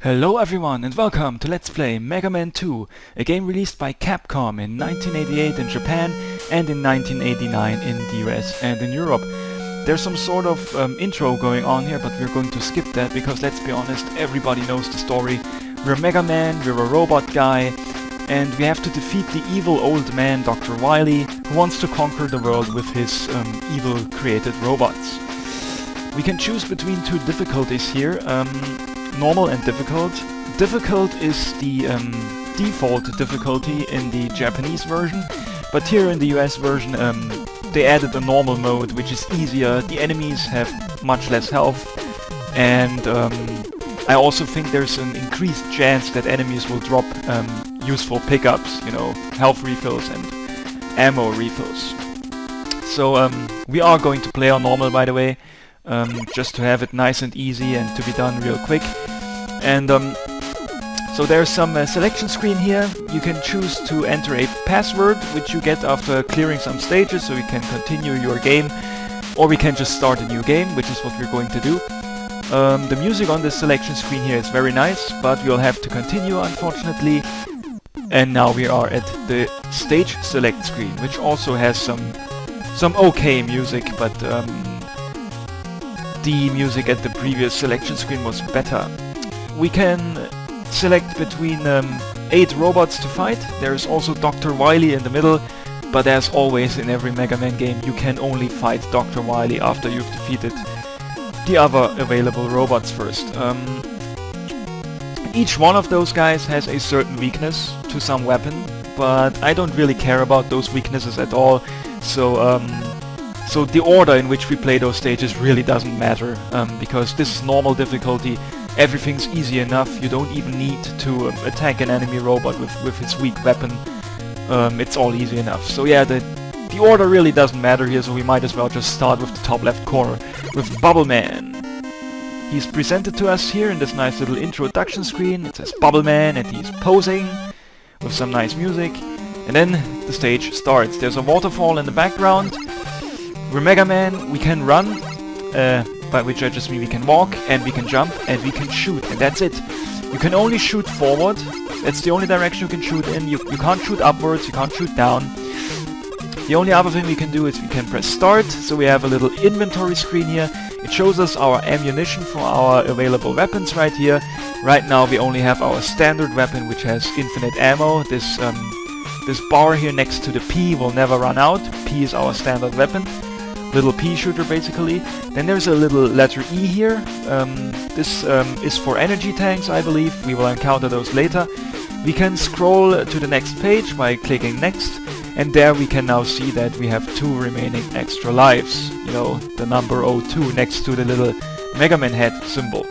Hello everyone and welcome to Let's Play Mega Man 2, a game released by Capcom in 1988 in Japan and in 1989 in the US and in Europe. There's some sort of intro going on here, but we're going to skip that because, let's be honest, everybody knows the story. We're Mega Man, we're a robot guy, and we have to defeat the evil old man Dr. Wily, who wants to conquer the world with his evil created robots. We can choose between two difficulties here. Normal and difficult. Difficult is the default difficulty in the Japanese version, but here in the US version they added a normal mode, which is easier. The enemies have much less health, and I also think there's an increased chance that enemies will drop useful pickups, you know, health refills and ammo refills. So we are going to play on normal, by the way. Just to have it nice and easy and to be done real quick. And so there's some selection screen here. You can choose to enter a password, which you get after clearing some stages, so you can continue your game, or we can just start a new game, which is what we're going to do. The music on this selection screen here is very nice, but we'll have to continue, unfortunately. And now we are at the stage select screen, which also has some okay music, but the music at the previous selection screen was better. We can select between 8 robots to fight. There's also Dr. Wily in the middle, but as always in every Mega Man game, you can only fight Dr. Wily after you've defeated the other available robots first. Each one of those guys has a certain weakness to some weapon, but I don't really care about those weaknesses at all, so the order in which we play those stages really doesn't matter, because this is normal difficulty, everything's easy enough, you don't even need to attack an enemy robot with his weak weapon, it's all easy enough. So yeah, the order really doesn't matter here, so we might as well just start with the top left corner, with Bubble Man. He's presented to us here in this nice little introduction screen. It says Bubble Man and he's posing with some nice music, and then the stage starts. There's a waterfall in the background. We're Mega Man, we can run, by which I just mean we can walk, and we can jump, and we can shoot, and that's it. You can only shoot forward, that's the only direction you can shoot in. You can't shoot upwards, you can't shoot down. The only other thing we can do is we can press start, so we have a little inventory screen here. It shows us our ammunition for our available weapons right here. Right now we only have our standard weapon, which has infinite ammo. This bar here next to the P will never run out. P is our standard weapon. Little pea shooter basically. Then there's a little letter E here. This is for energy tanks, I believe. We will encounter those later. We can scroll to the next page by clicking next, and there we can now see that we have 2 remaining extra lives. You know, the number 02 next to the little Mega Man head symbol.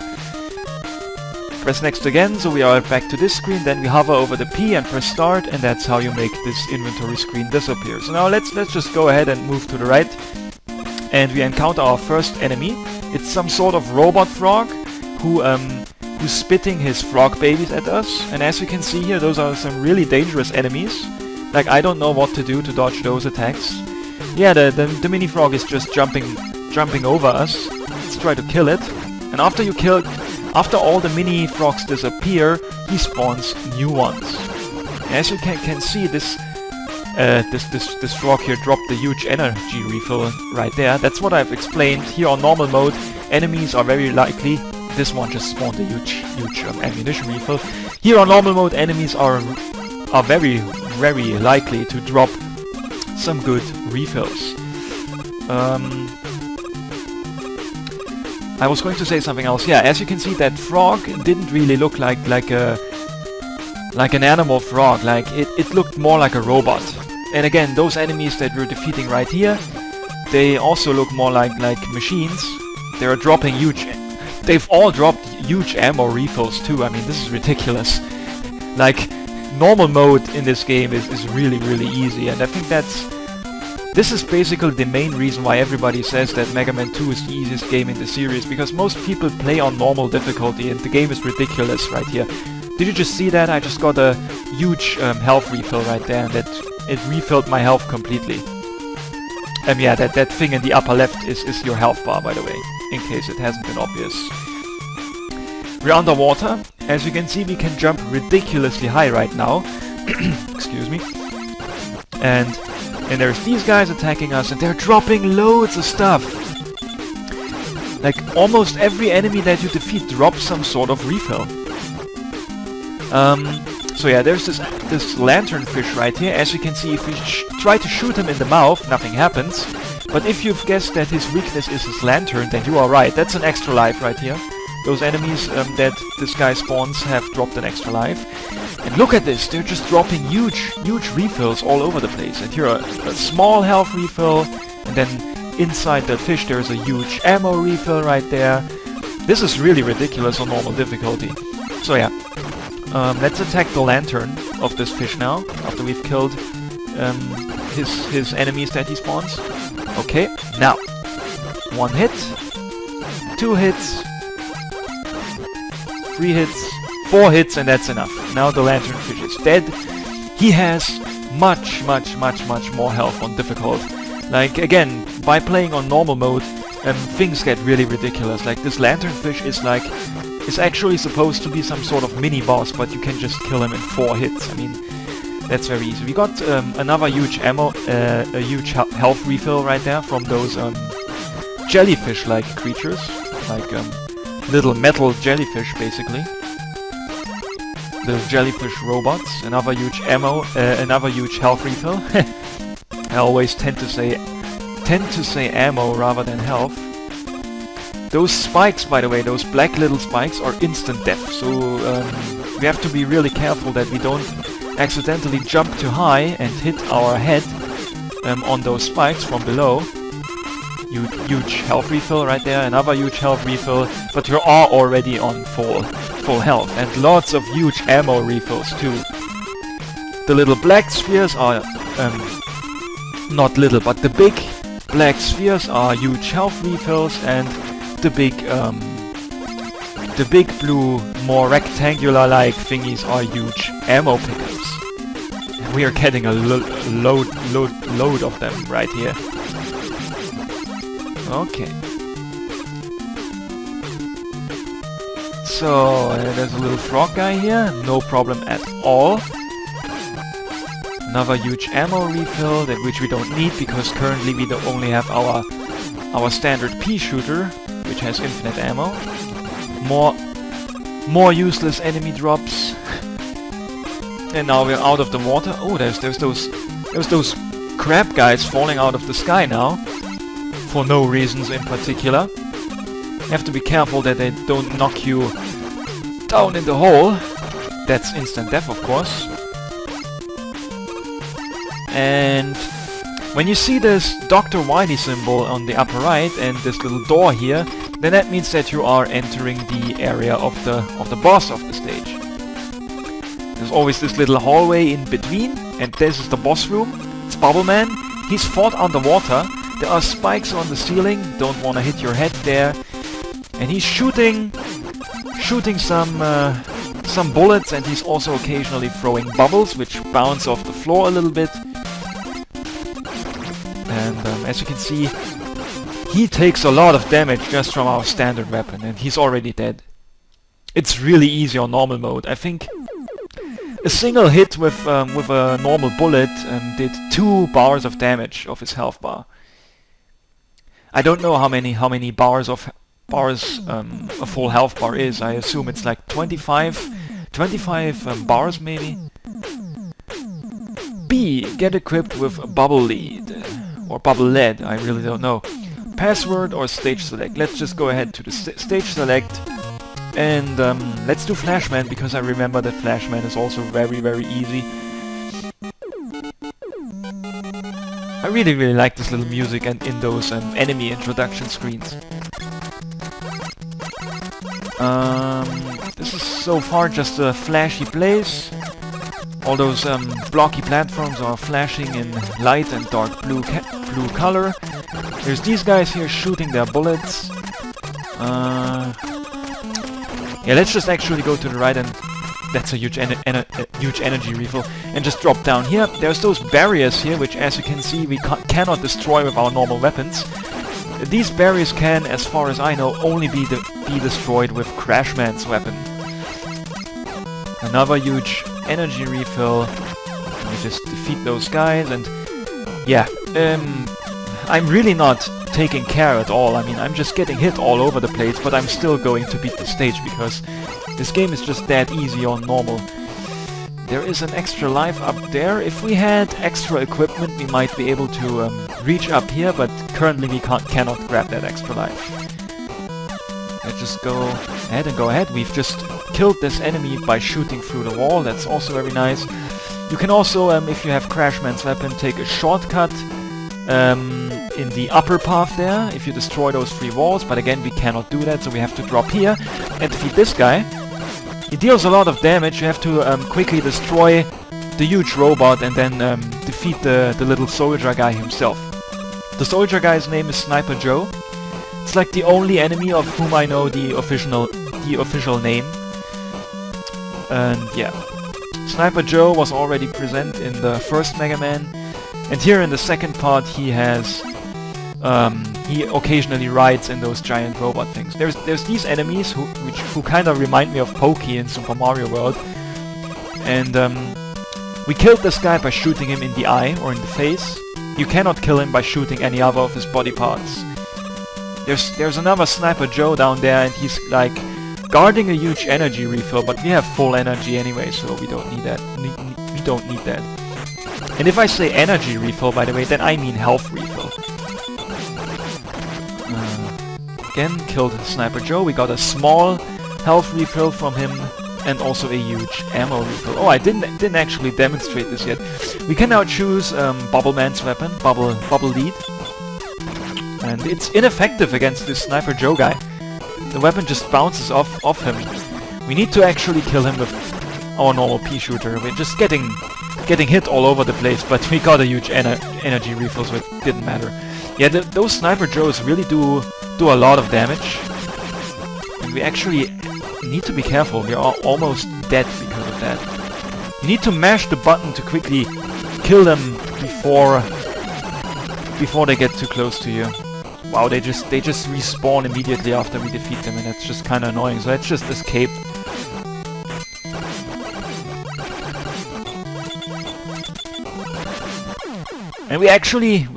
Press next again, so we are back to this screen. Then we hover over the P and press start, and that's how you make this inventory screen disappear. So now let's just go ahead and move to the right. And we encounter our first enemy. It's some sort of robot frog who's spitting his frog babies at us. And as you can see here, those are some really dangerous enemies. Like, I don't know what to do to dodge those attacks. Yeah, the mini frog is just jumping over us. Let's try to kill it. And after all the mini frogs disappear, he spawns new ones. As you can see, this frog here dropped the huge energy refill right there. That's what I've explained. Here on normal mode, enemies are very likely. This one just spawned a huge ammunition refill. Here on normal mode, enemies are very likely to drop some good refills. I was going to say something else. Yeah, as you can see, that frog didn't really look like an animal frog. Like it looked more like a robot. And again, those enemies that we're defeating right here, they also look more like machines. They're dropping they've all dropped huge ammo refills too. I mean, this is ridiculous. Like, normal mode in this game is really easy, and I think this is basically the main reason why everybody says that Mega Man 2 is the easiest game in the series, because most people play on normal difficulty and the game is ridiculous right here. Did you just see that? I just got a huge health refill right there, and it refilled my health completely. Yeah, that thing in the upper left is your health bar, by the way, in case it hasn't been obvious. We're underwater. As you can see, we can jump ridiculously high right now. Excuse me. And there's these guys attacking us, and they're dropping loads of stuff. Like, almost every enemy that you defeat drops some sort of refill. So yeah, there's this lanternfish right here. As you can see, if we try to shoot him in the mouth, nothing happens. But if you've guessed that his weakness is his lantern, then you are right. That's an extra life right here. Those enemies that this guy spawns have dropped an extra life. And look at this, they're just dropping huge refills all over the place. And here a small health refill, and then inside that fish there's a huge ammo refill right there. This is really ridiculous on normal difficulty. So yeah, let's attack the lantern of this fish now, after we've killed his enemies that he spawns. Okay, now, 1 hit, 2 hits, 3 hits, 4 hits, and that's enough. Now the lanternfish is dead. He has much more health on difficult. Like, again, by playing on normal mode, things get really ridiculous. Like, this lanternfish is actually supposed to be some sort of mini-boss, but you can just kill him in 4 hits. I mean, that's very easy. We got another huge a huge health refill right there from those jellyfish-like creatures. Like, little metal jellyfish, basically. The jellyfish robots. Another huge another huge health refill. I always tend to say ammo rather than health. Those spikes, by the way, those black little spikes are instant death. So we have to be really careful that we don't accidentally jump too high and hit our head on those spikes from below. Huge health refill right there, another huge health refill, but we are already on full health, and lots of huge ammo refills too. The little black spheres are, not little, but the big black spheres are huge health refills, and the big blue, more rectangular-like thingies are huge ammo pickups. And we are getting a load of them right here. Okay. So, there's a little frog guy here, no problem at all. Another huge ammo refill, which we don't need, because currently we only have our standard pea shooter, which has infinite ammo. More useless enemy drops. And now we're out of the water. Oh, there's those crab guys falling out of the sky now. For no reasons in particular. You have to be careful that they don't knock you down in the hole. That's instant death, of course. And when you see this Dr.Wily symbol on the upper right and this little door here, then that means that you are entering the area of the boss of the stage. There's always this little hallway in between, and this is the boss room. It's Bubble Man. He's fought underwater. There are spikes on the ceiling, don't want to hit your head there. And he's shooting some bullets, and he's also occasionally throwing bubbles, which bounce off the floor a little bit. And as you can see, he takes a lot of damage just from our standard weapon, and he's already dead. It's really easy on normal mode. I think a single hit with a normal bullet did 2 bars of damage of his health bar. I don't know how many bars a full health bar is. I assume it's like 25 bars maybe. B. Get equipped with bubble lead or bubble lead. I really don't know. Password or stage select. Let's just go ahead to the stage select, and let's do Flashman, because I remember that Flashman is also very easy. I really like this little music and in those enemy introduction screens. This is so far just a flashy place. All those blocky platforms are flashing in light and dark blue color. There's these guys here shooting their bullets. Yeah, let's just actually go to the right, and that's a huge energy refill, and just drop down here. There's those barriers here, which, as you can see, we cannot destroy with our normal weapons. These barriers can, as far as I know, only be destroyed with Crashman's weapon. Another huge energy refill. Let me just defeat those guys, and yeah, I'm really not taking care at all. I mean, I'm just getting hit all over the place, but I'm still going to beat the stage because this game is just that easy on normal. There is an extra life up there. If we had extra equipment, we might be able to reach up here, but currently we cannot grab that extra life. Let's just go ahead and go ahead. We've just killed this enemy by shooting through the wall. That's also very nice. You can also, if you have Crashman's weapon, take a shortcut in the upper path there if you destroy those 3 walls, but again we cannot do that, so we have to drop here and defeat this guy. He deals a lot of damage. You have to quickly destroy the huge robot and then defeat the little soldier guy himself. The soldier guy's name is Sniper Joe. It's like the only enemy of whom I know the official name. And yeah, Sniper Joe was already present in the first Mega Man, and here in the second part he has he occasionally rides in those giant robot things. There's these enemies who kind of remind me of Pokey in Super Mario World, and we killed this guy by shooting him in the eye or in the face. You cannot kill him by shooting any other of his body parts. There's another Sniper Joe down there, and he's like guarding a huge energy refill, but we have full energy anyway, so we don't need that. We don't need that. And if I say energy refill, by the way, then I mean health refill. Again, killed Sniper Joe. We got a small health refill from him, and also a huge ammo refill. Oh, I didn't actually demonstrate this yet. We can now choose Bubble Man's weapon, Bubble Lead, and it's ineffective against this Sniper Joe guy. The weapon just bounces off him. We need to actually kill him with our normal pea shooter. We're just getting hit all over the place, but we got a huge energy refill, so it didn't matter. Yeah, those Sniper Joes really do a lot of damage, and we actually need to be careful. We are almost dead because of that. You need to mash the button to quickly kill them before they get too close to you. Wow, they just respawn immediately after we defeat them, and that's just kind of annoying. So let's just escape. And we actually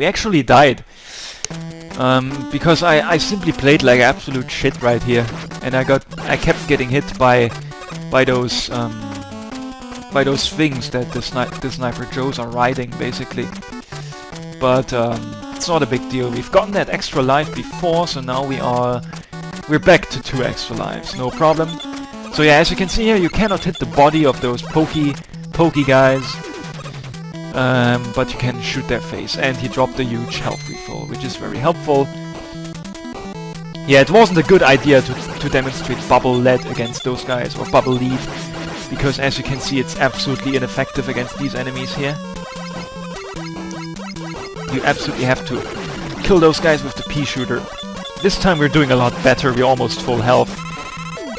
died. Because I simply played like absolute shit right here, and I kept getting hit by those things that the Sniper Joes are riding, basically. But it's not a big deal. We've gotten that extra life before, so now we're back to 2 extra lives, no problem. So yeah, as you can see here, you cannot hit the body of those pokey guys. But you can shoot their face, and he dropped a huge health refill, which is very helpful. Yeah, it wasn't a good idea to demonstrate Bubble Lead against those guys, or Bubble Lead, because as you can see, it's absolutely ineffective against these enemies here. You absolutely have to kill those guys with the pea shooter. This time we're doing a lot better, we're almost full health.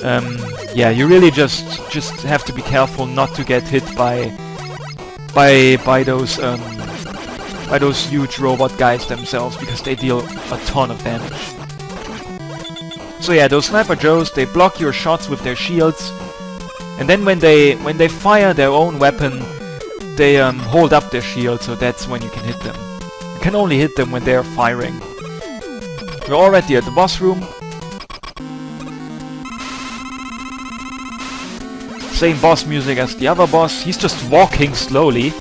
Yeah, you really just have to be careful not to get hit by those huge robot guys themselves, because they deal a ton of damage. So yeah, those Sniper Joes, they block your shots with their shields, and then when they fire their own weapon, they hold up their shield, so that's when you can hit them. You can only hit them when they are firing. We're already at the boss room. Same boss music as the other boss. He's just walking slowly,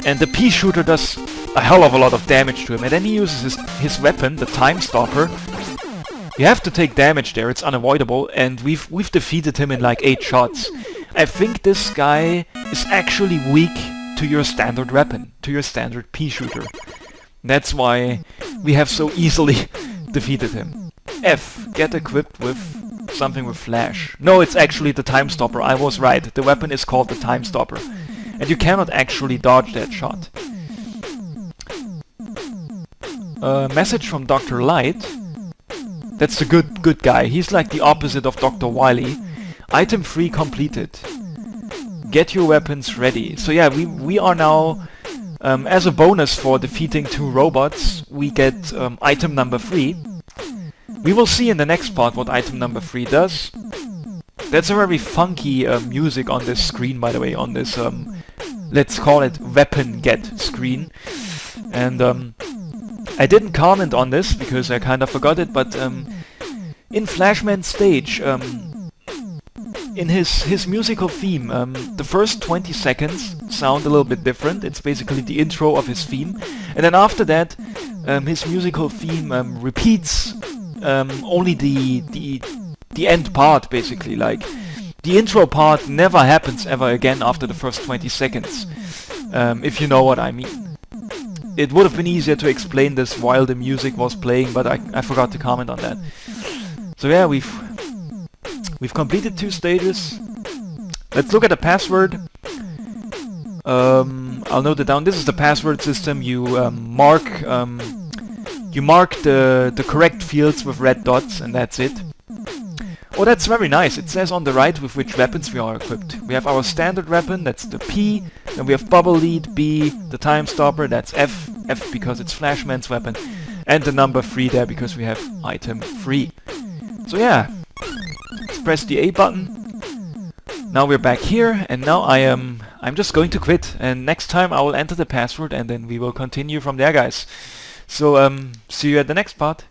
and the pea shooter does a hell of a lot of damage to him, and then he uses his weapon, the Time Stopper. You have to take damage there, it's unavoidable, and we've defeated him in like 8 shots. I think this guy is actually weak to your standard weapon, to your standard pea shooter. That's why we have so easily defeated him. F, get equipped with something with flash. No, it's actually the Time Stopper, I was right. The weapon is called the Time Stopper. And you cannot actually dodge that shot. Message from Dr. Light. That's the good guy. He's like the opposite of Dr.Wily. Item 3 completed. Get your weapons ready. So yeah, we are now As a bonus for defeating 2 robots, we get item number 3. We will see in the next part what item number 3 does. That's a very funky music on this screen, by the way, on this, let's call it weapon get screen. And I didn't comment on this because I kind of forgot it, but in Flashman's stage, in his musical theme, the first 20 seconds sound a little bit different. It's basically the intro of his theme, and then after that, his musical theme repeats only the end part, basically. Like, the intro part never happens ever again after the first 20 seconds, if you know what I mean. It would have been easier to explain this while the music was playing, but I forgot to comment on that. So yeah, we've completed 2 stages. Let's look at the password. I'll note it down. This is the password system. You mark the correct fields with red dots, and that's it. Oh, that's very nice. It says on the right with which weapons we are equipped. We have our standard weapon, that's the P. Then we have bubble lead, B. The time stopper, that's F. F because it's Flashman's weapon. And the number 3 there because we have item 3. So yeah, let's press the A button. Now we're back here, and now I'm just going to quit. And next time I will enter the password, and then we will continue from there, guys. So see you at the next part.